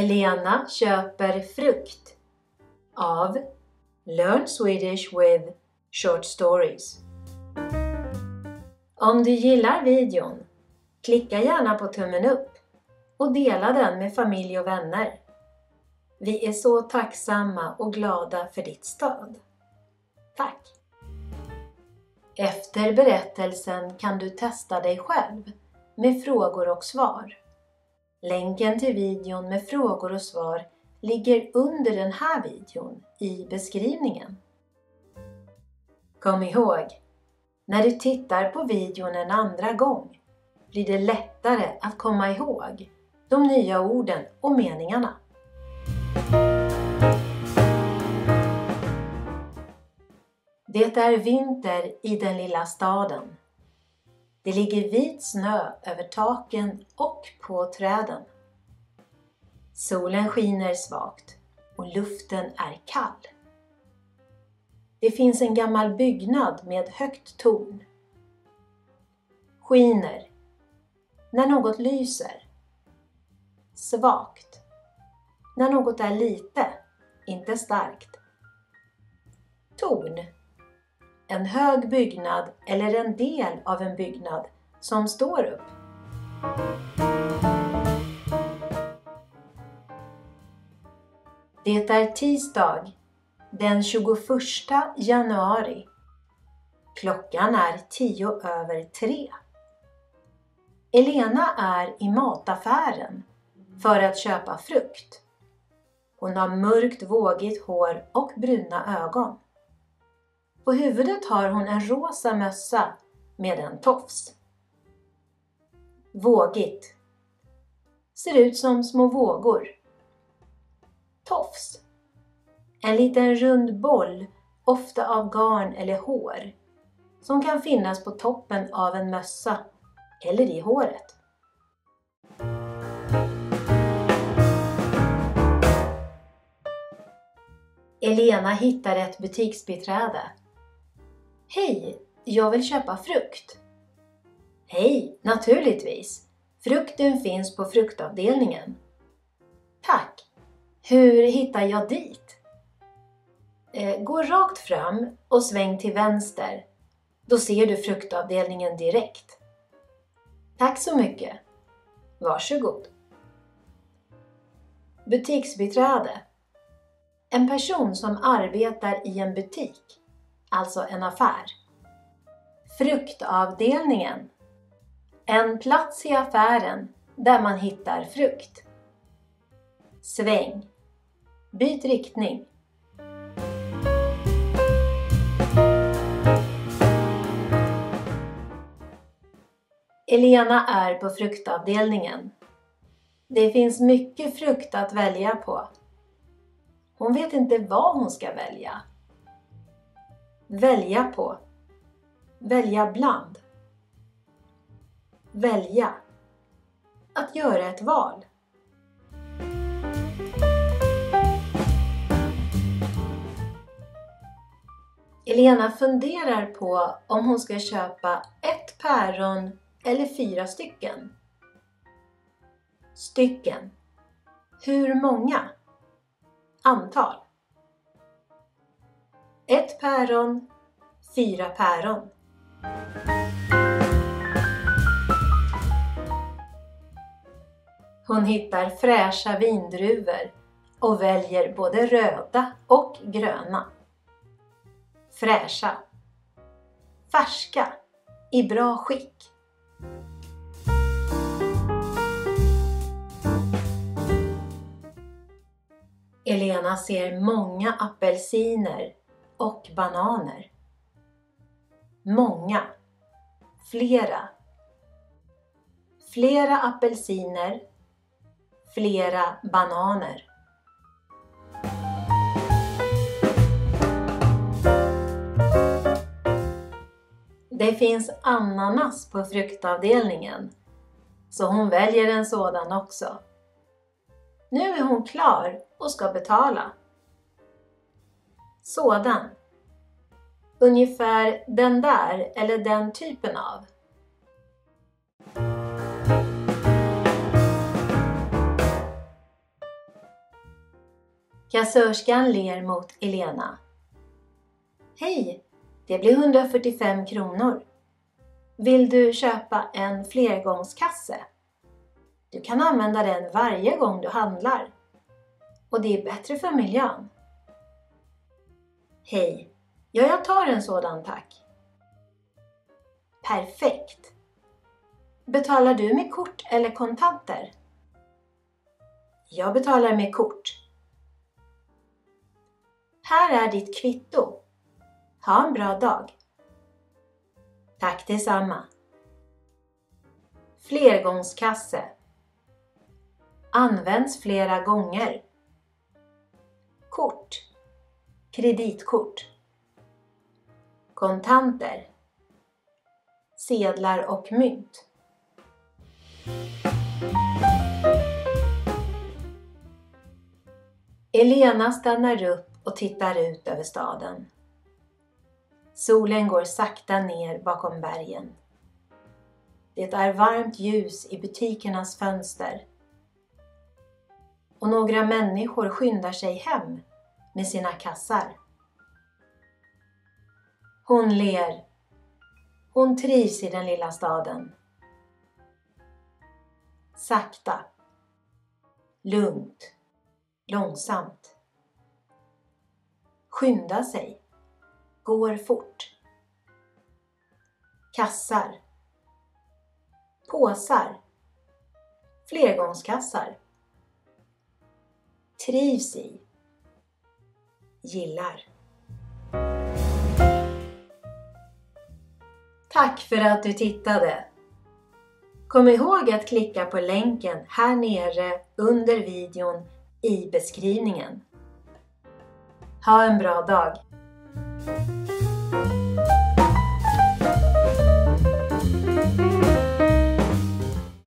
Elena köper frukt av Learn Swedish with Short Stories. Om du gillar videon, klicka gärna på tummen upp och dela den med familj och vänner. Vi är så tacksamma och glada för ditt stöd. Tack! Efter berättelsen kan du testa dig själv med frågor och svar. Länken till videon med frågor och svar ligger under den här videon i beskrivningen. Kom ihåg, när du tittar på videon en andra gång blir det lättare att komma ihåg de nya orden och meningarna. Det är vinter i den lilla staden. Det ligger vit snö över taken och på träden. Solen skiner svagt och luften är kall. Det finns en gammal byggnad med högt torn. Skiner. När något lyser. Svagt. När något är lite, inte starkt. Torn. En hög byggnad eller en del av en byggnad som står upp. Det är tisdag den 21 januari. Klockan är 3:10. Elena är i mataffären för att köpa frukt. Hon har mörkt vågigt hår och bruna ögon. På huvudet har hon en rosa mössa med en tofs. Vågigt. Ser ut som små vågor. Tofs. En liten rund boll, ofta av garn eller hår, som kan finnas på toppen av en mössa eller i håret. Elena hittar ett butiksbiträde. Hej, jag vill köpa frukt. Hej, naturligtvis. Frukten finns på fruktavdelningen. Tack. Hur hittar jag dit? Gå rakt fram och sväng till vänster. Då ser du fruktavdelningen direkt. Tack så mycket. Varsågod. Butiksbiträde. En person som arbetar i en butik, alltså en affär. Fruktavdelningen. En plats i affären där man hittar frukt. Sväng. Byt riktning. Elena är på fruktavdelningen. Det finns mycket frukt att välja på. Hon vet inte vad hon ska välja. Välja på. Välja bland. Välja. Att göra ett val. Elena funderar på om hon ska köpa 1 päron eller 4 stycken. Stycken. Hur många? Antal. 1 päron, 4 päron. Hon hittar fräscha vindruvor och väljer både röda och gröna. Fräscha. Färska. I bra skick. Elena ser många apelsiner och bananer. Många. Flera. Flera apelsiner. Flera bananer. Det finns ananas på fruktavdelningen, så hon väljer en sådan också. Nu är hon klar och ska betala. Sådan. Ungefär den där eller den typen av. Kassörskan ler mot Elena. Hej, det blir 145 kronor. Vill du köpa en flergångskasse? Du kan använda den varje gång du handlar. Och det är bättre för miljön. Hej, ja, jag tar en sådan tack. Perfekt. Betalar du med kort eller kontanter? Jag betalar med kort. Här är ditt kvitto. Ha en bra dag. Tack detsamma. Flergångskasse. Används flera gånger. Kort. Kreditkort. Kontanter. Sedlar och mynt. Elena stannar upp och tittar ut över staden. Solen går sakta ner bakom bergen. Det är varmt ljus i butikernas fönster. Och några människor skyndar sig hem med sina kassar. Hon ler. Hon trivs i den lilla staden. Sakta. Lugnt. Långsamt. Skynda sig. Går fort. Kassar. Påsar. Flergångskassar. Trivs i. Gillar. Tack för att du tittade. Kom ihåg att klicka på länken här nere under videon i beskrivningen. Ha en bra dag!